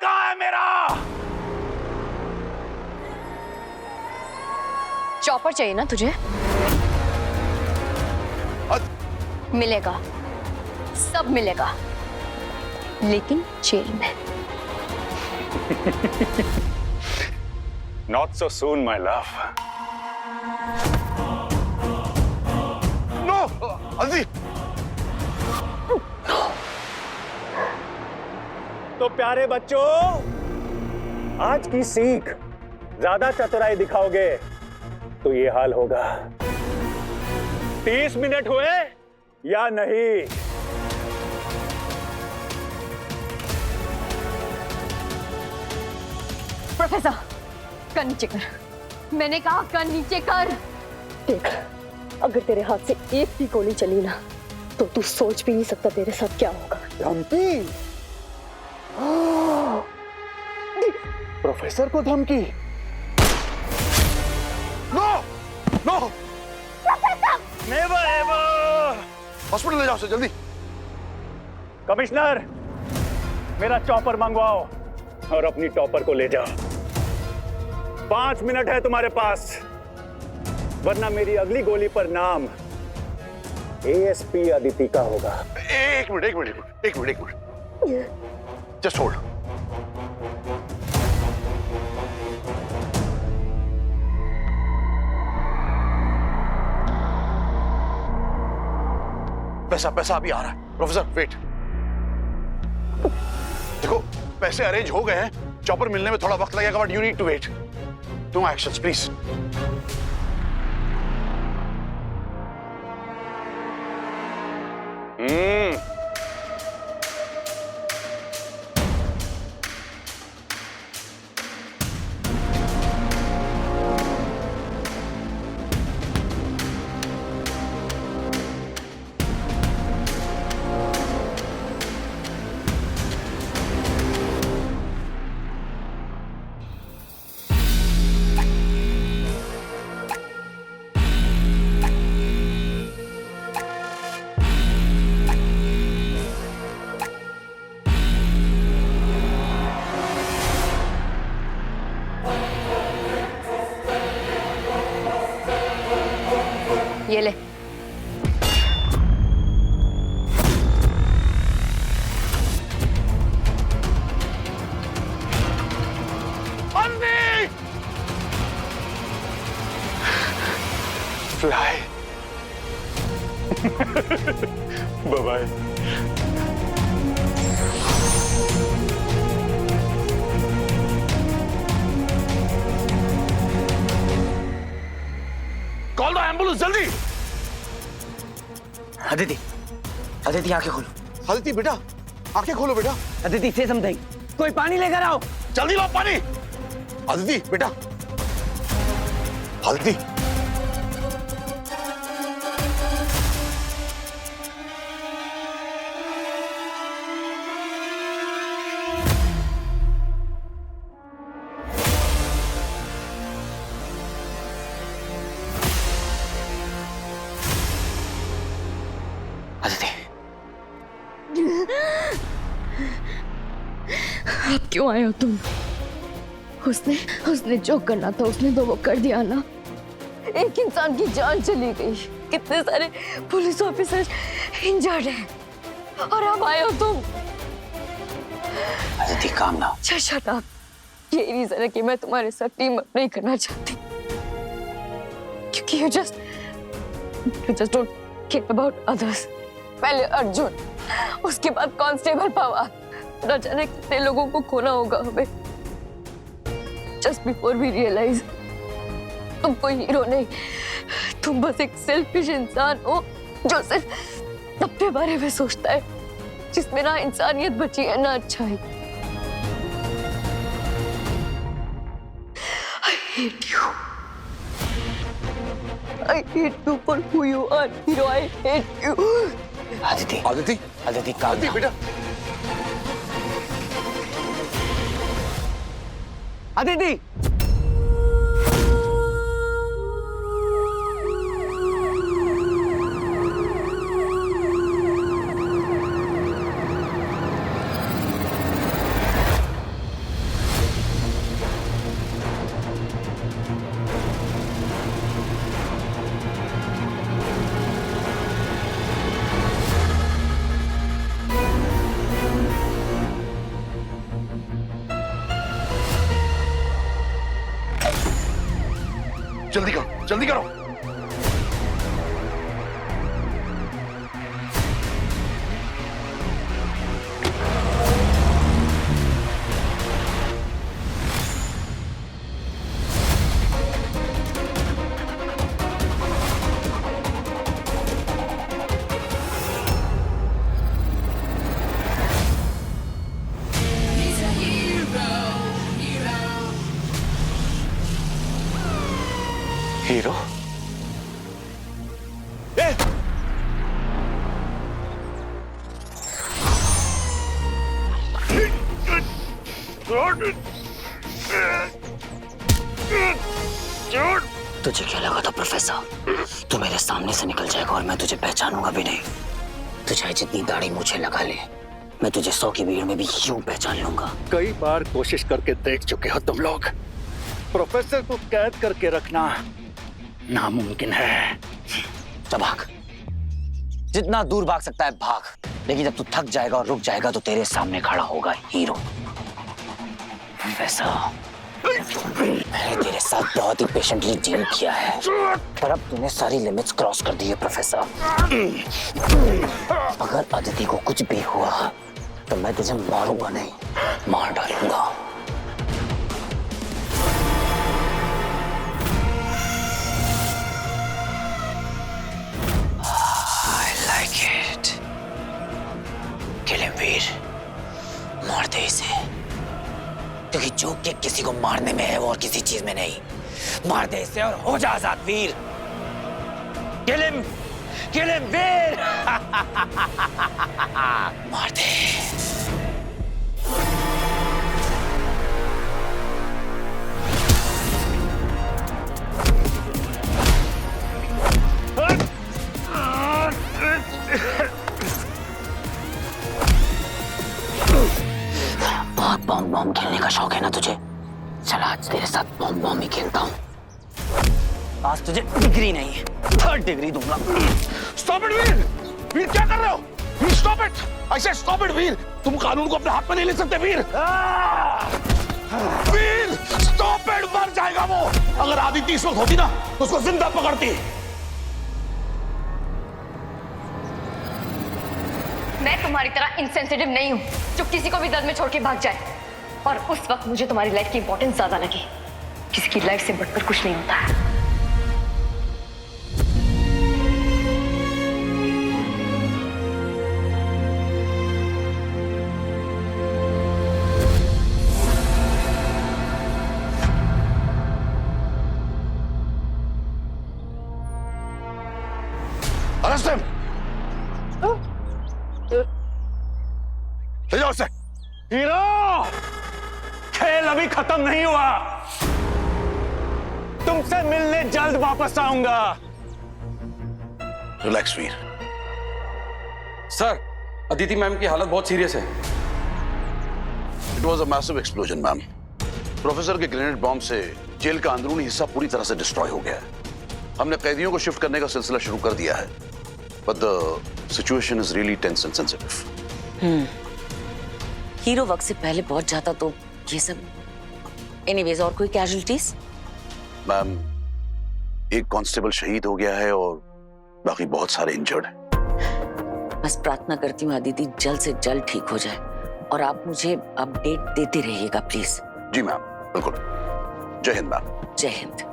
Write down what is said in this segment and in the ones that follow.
कहाँ है मेरा? चॉपर चाहिए ना तुझे? मिलेगा, सब मिलेगा, लेकिन जेल में। Not so soon, my love. No, अजी। तो प्यारे बच्चों, आज की सीख, ज्यादा चतुराई दिखाओगे तो ये हाल होगा। 30 मिनट हुए या नहीं? प्रोफेसर, कर नीचे कर। मैंने कहा कर नीचे कर। देख, अगर तेरे हाथ से एक भी गोली चली ना तो तू सोच भी नहीं सकता तेरे साथ क्या होगा। धमकी? प्रोफेसर को धमकी? No, no, never ever. Hospital ले जाओ उसे जल्दी। कमिश्नर, मेरा चॉपर मंगवाओ और अपनी टॉपर को ले जाओ। 5 मिनट है तुम्हारे पास, वरना मेरी अगली गोली पर नाम एएसपी अदिति का होगा। एक मिनट। Just hold. पैसा अभी आ रहा है। Professor wait. देखो, पैसे अरेंज हो गए हैं, चॉपर मिलने में थोड़ा वक्त लगेगा, but you need to wait. No actions please. ये ले। Fly. Bye bye. Call the ambulance जल्दी। अदिति, अदिति आंखें खोलो। अदिति बेटा, आंखें खोलो बेटा। अदिति से समझाई, कोई पानी लेकर आओ। जल्दी लाओ पानी। अदिति बेटा, अदिति। अब क्यों आए हो तुम? उसने जो करना था उसने तो वो कर दिया ना। एक इंसान की जान चली गई, कितने सारे पुलिस ऑफिसर्स इंजर्ड हैं, और अब आए हो तुम। अदिति काम ना। Shut up. यही रीजन है कि मैं तुम्हारे साथ टीम अप नहीं करना चाहती, क्योंकि you just don't care about others। पहले अर्जुन, उसके बाद कांस्टेबल पवार, न जाने कितने लोगों को खोना होगा हमें। Just before we realize, तुम कोई हीरो नहीं, तुम बस एक सेल्फिश इंसान हो जो सिर्फ अपने बारे में सोचता है, जिसमें ना इंसानियत बची है ना अच्छाई। I hate you. I hate you for who you are, hero. I hate you. Aditi, Aditi, Aditi काम अदिति ना। बेटा। अदिति, जल्दी करो, जल्दी करो। हीरो तुझे क्या लगा था प्रोफेसर, तू मेरे सामने से निकल जाएगा और मैं तुझे पहचानूंगा भी नहीं? तू चाहे जितनी दाढ़ी मूछें लगा ले, मैं तुझे 100 की भीड़ में भी यूं पहचान लूंगा। कई बार कोशिश करके देख चुके हो तुम लोग। प्रोफेसर को कैद करके रखना नामुमकिन है। तो भाग, जितना दूर भाग सकता है भाग, लेकिन जब तू थक जाएगा और रुक जाएगा तो तेरे सामने खड़ा होगा हीरो। प्रोफेसर, मैंने तेरे साथ बहुत ही पेशेंटली डील किया है, पर अब तूने सारी लिमिट्स क्रॉस कर दी है प्रोफेसर। अगर अदिति को कुछ भी हुआ तो मैं तुझे मारूंगा नहीं, मार डालूंगा। I like it. Kill him Veer, मार दे इसे, क्योंकि जो कि किसी को मारने में है वो और किसी चीज में नहीं। मार दे इसे और हो जा आजाद वीर। किल हिम वीर। मार दे। बहुत बॉम्ब खेलने का शौक है ना तुझे? चल आज तेरे साथ बॉम्ब ही खेलता हूँ। आज तुझे डिग्री नहीं, 3rd डिग्री दूंगा। स्टॉप इट वीर! वीर क्या कर रहे हो? Veer stop it! I said stop it Veer! तुम कानून को अपने हाथ में नहीं ले सकते वीर! वीर स्टॉप इट! मर जाएगा वो। अगर आदिति इस वक्त होती ना तो उसको जिंदा पकड़ती। मैं तुम्हारी तरह इंसेंसिटिव नहीं हूँ जो किसी को भी दर्द में छोड़ के भाग जाए। और उस वक्त मुझे तुम्हारी लाइफ की इंपॉर्टेंस ज्यादा लगी। किसी की लाइफ से बढ़कर कुछ नहीं होता है। Arrest him! ले जाओ उसे। हीरो, खेल अभी खत्म नहीं हुआ। तुमसे मिलने जल्द वापस आऊंगा। रिलैक्स वीर। सर, अदिति मैम की हालत बहुत सीरियस है। It was a massive explosion ma'am. Professor के ग्रेनेड बॉम्ब से जेल का अंदरूनी हिस्सा पूरी तरह से डिस्ट्रॉय हो गया है। हमने कैदियों को शिफ्ट करने का सिलसिला शुरू कर दिया है, but the situation is really tense and sensitive. Hero वक्त से पहले पहुंच जाता तो ये सब। एनीवेज, और कोई कैजुअलिटीज? मैम, एक कांस्टेबल शहीद हो गया है और बाकी बहुत सारे इंजर्ड हैं। बस प्रार्थना करती हूँ अदिति जल्द से जल्द ठीक हो जाए और आप मुझे अपडेट देते रहिएगा प्लीज। जी मैम, बिल्कुल। जय हिंद मैम। जय हिंद।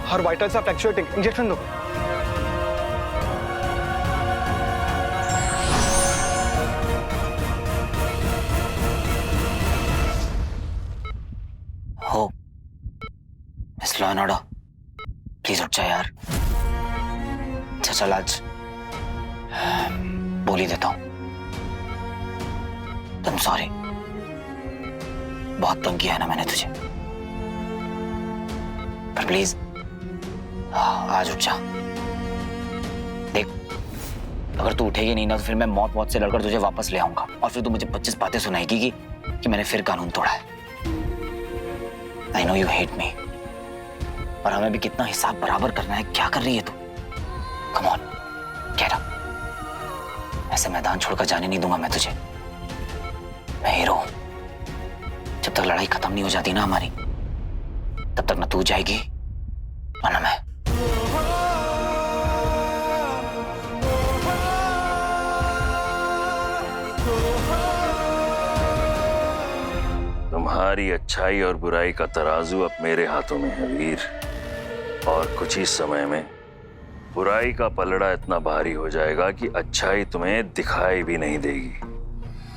हर वाइटल से फ्लैक्चुएटिंग, इंजेक्शन दो। हो miss law and order, please उठ जा यार। अच्छा चल, आज बोल ही देता हूं। तुम सॉरी, बहुत तंग किया है ना मैंने तुझे, पर प्लीज आज उठ जा। देख, अगर तू उठेगी नहीं ना तो फिर मैं मौत से लड़कर तुझे वापस ले आऊंगा और फिर तू मुझे 25 बातें सुनाएगी कि मैंने फिर कानून तोड़ा है। I know you hate me, पर हमें भी कितना हिसाब बराबर करना है। क्या कर रही है तू? Come on, get up. ऐसे मैदान छोड़कर जाने नहीं दूंगा मैं तुझे। मैं हीरो हूं। जब तक लड़ाई खत्म नहीं हो जाती ना हमारी, तब तक ना तू जाएगी और ना मैं। तुम्हारी अच्छाई और बुराई का तराजू अब मेरे हाथों में है वीर, और कुछ ही समय में बुराई का पलड़ा इतना भारी हो जाएगा कि अच्छाई तुम्हें दिखाई भी नहीं देगी।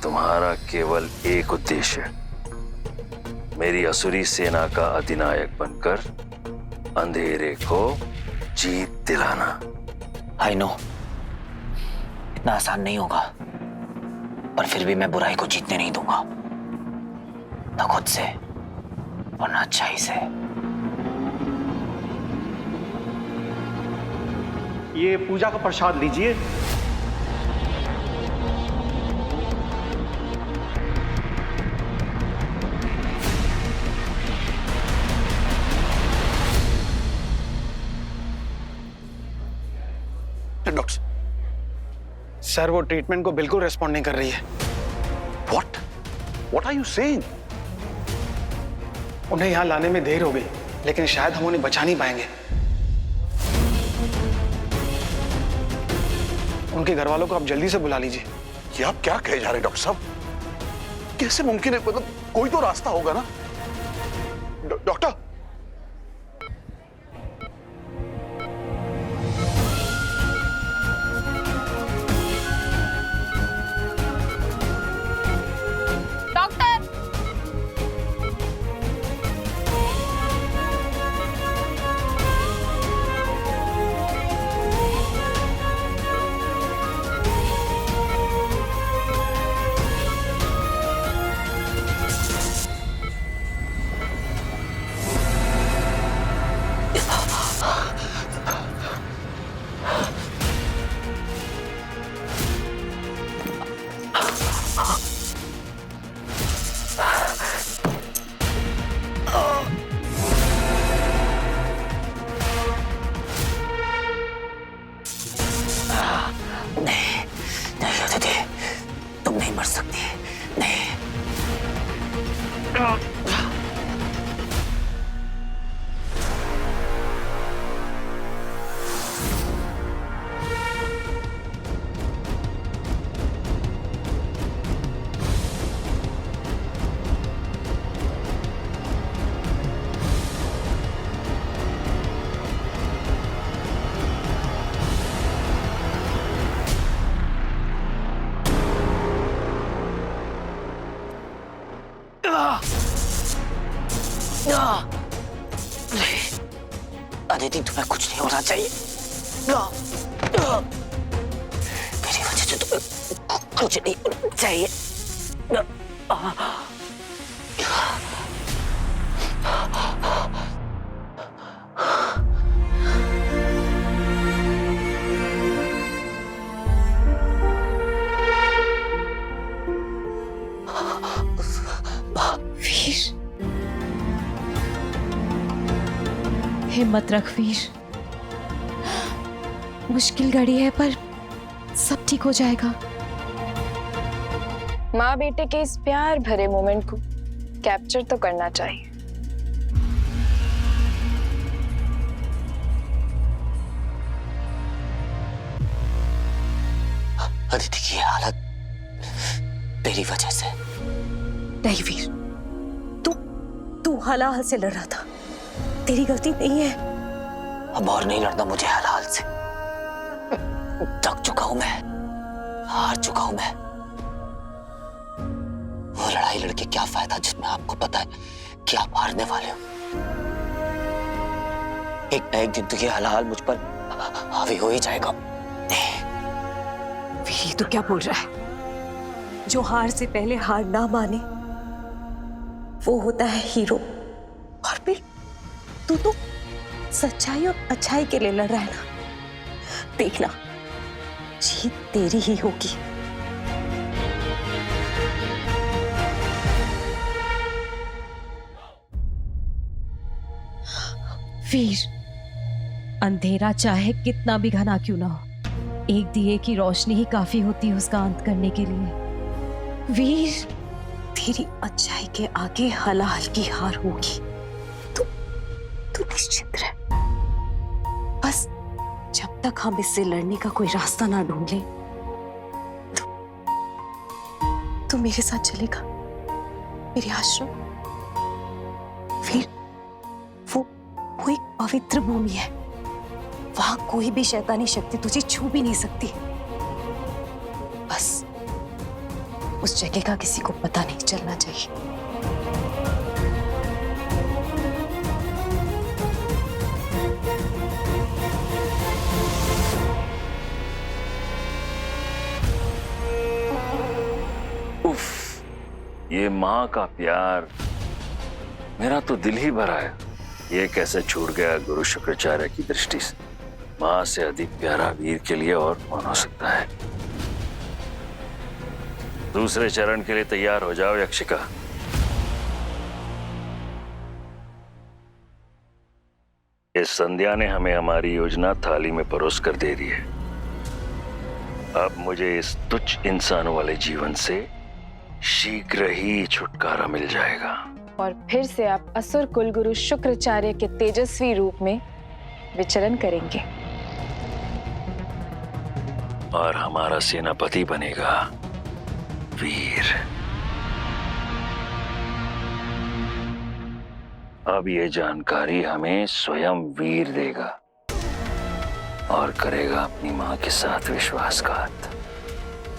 तुम्हारा केवल एक उद्देश्य, मेरी असुरी सेना का अधिनायक बनकर अंधेरे को जीत दिलाना। आई नो इतना आसान नहीं होगा, पर फिर भी मैं बुराई को जीतने नहीं दूंगा, ना खुद से और ना अच्छाई से। ये पूजा का प्रसाद लीजिए। डॉक्टर सर वो ट्रीटमेंट को बिल्कुल रिस्पॉन्ड नहीं कर रही है। What are you saying? उन्हें यहाँ लाने में देर हो गई, लेकिन शायद हम उन्हें बचा नहीं पाएंगे। उनके घर वालों को आप जल्दी से बुला लीजिए। ये आप क्या कहे जा रहे हैं डॉक्टर साहब? कैसे मुमकिन है? मतलब कोई तो रास्ता होगा ना डॉक्टर। तुम नहीं मर सकती। नहीं। अदिति तुम्हें कुछ नहीं होना चाहिए। मेरी वजह से तुम्हें कुछ नहीं होना चाहिए। हिम्मत रख वीर, मुश्किल घड़ी है पर सब ठीक हो जाएगा। माँ बेटे के इस प्यार भरे मोमेंट को कैप्चर तो करना चाहिए। अदिति की हालत तेरी वजह से। नहीं वीर, तू हलाल से लड़ रहा था, तेरी गलती नहीं है। अब और नहीं लड़ना मुझे हलाल से। थक चुका हूं मैं, हार चुका हूं मैं। वो लड़ाई लड़के क्या फायदा जिसमें आपको पता है कि आप हारने वाले हो। एक ना एक दिन तो ये हलाल मुझ पर हावी हो ही जाएगा। वीर तू क्या बोल रहा है? जो हार से पहले हार ना माने वो होता है हीरो। और फिर तू तो सच्चाई और अच्छाई के लिए लड़ रहा है ना। देखना जीत तेरी ही होगी। वीर, अंधेरा चाहे कितना भी घना क्यों ना हो, एक दिए की रोशनी ही काफी होती है उसका अंत करने के लिए। वीर, तेरी अच्छाई के आगे हलाल की हार होगी। तू निश्चित रह। बस जब तक हम इससे लड़ने का कोई रास्ता ना ढूंढ ले, तू मेरे साथ चलेगा मेरे आश्रम। फिर वो एक पवित्र भूमि है, वहां कोई भी शैतानी शक्ति तुझे छू भी नहीं सकती। बस उस जगह का किसी को पता नहीं चलना चाहिए। उफ, ये माँ का प्यार, मेरा तो दिल ही भरा है। ये कैसे छूट गया गुरु शुक्राचार्य की दृष्टि से। माँ से अधिक प्यारा वीर के लिए और कौन हो सकता है। दूसरे चरण के लिए तैयार हो जाओ यक्षिका। इस संध्या ने हमें हमारी योजना थाली में परोस कर दे दी है। अब मुझे इस तुच्छ इंसानों वाले जीवन से शीघ्र ही छुटकारा मिल जाएगा और फिर से आप असुर कुलगुरु शुक्राचार्य के तेजस्वी रूप में विचरण करेंगे और हमारा सेनापति बनेगा वीर। अब ये जानकारी हमें स्वयं वीर देगा और करेगा अपनी मां के साथ विश्वासघात।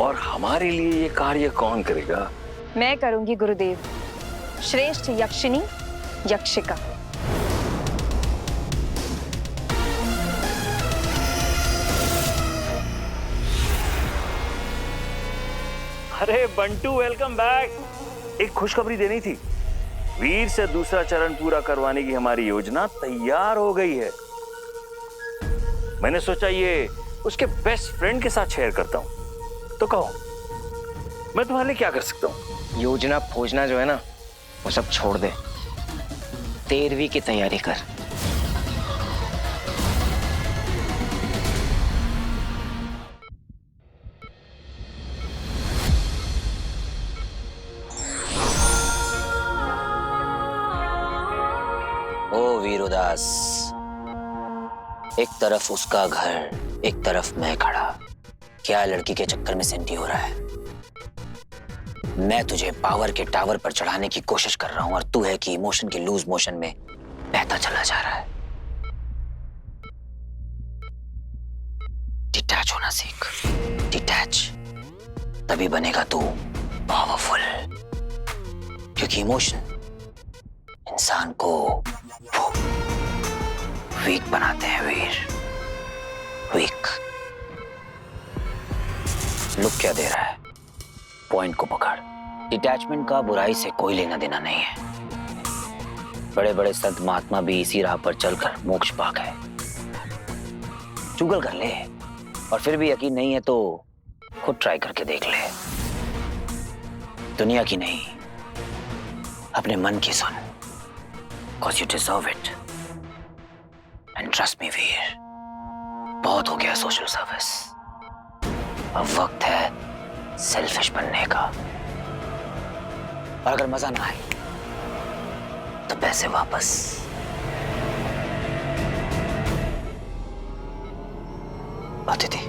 और हमारे लिए ये कार्य कौन करेगा? मैं करूंगी गुरुदेव, श्रेष्ठ यक्षिनी यक्षिका। अरे बंटू, वेलकम बैक। एक खुशखबरी देनी थी। वीर से दूसरा चरण पूरा करवाने की हमारी योजना तैयार हो गई है। मैंने सोचा ये उसके बेस्ट फ्रेंड के साथ शेयर करता हूं। तो कहो, मैं तुम्हारे लिए क्या कर सकता हूं? योजना खोजना जो है ना, वो सब छोड़ दे। 13वीं की तैयारी कर। ओ वीरोदास, एक तरफ उसका घर, एक तरफ मैं खड़ा। क्या लड़की के चक्कर में सेंटी हो रहा है? मैं तुझे पावर के टावर पर चढ़ाने की कोशिश कर रहा हूं और तू है कि इमोशन के लूज मोशन में बहता चला जा रहा है। डिटैच होना सीख। डिटैच, तभी बनेगा तू पावरफुल। क्योंकि इमोशन इंसान को वीक बनाते हैं वीर। वीक। लुक क्या दे रहा है? पॉइंट को पकड़। डिटैचमेंट का बुराई से कोई लेना देना नहीं है। बड़े बड़े संत महात्मा भी इसी राह पर चलकर मोक्ष पा गए। चुगल कर ले, और फिर भी यकीन नहीं है तो खुद ट्राई करके देख ले। दुनिया की नहीं, अपने मन की सुन। Cause you deserve it. And trust me वीर, बहुत हो गया सोशल सर्विस। अब वक्त है सेल्फिश बनने का। और अगर मजा ना आए तो पैसे वापस। आती थी।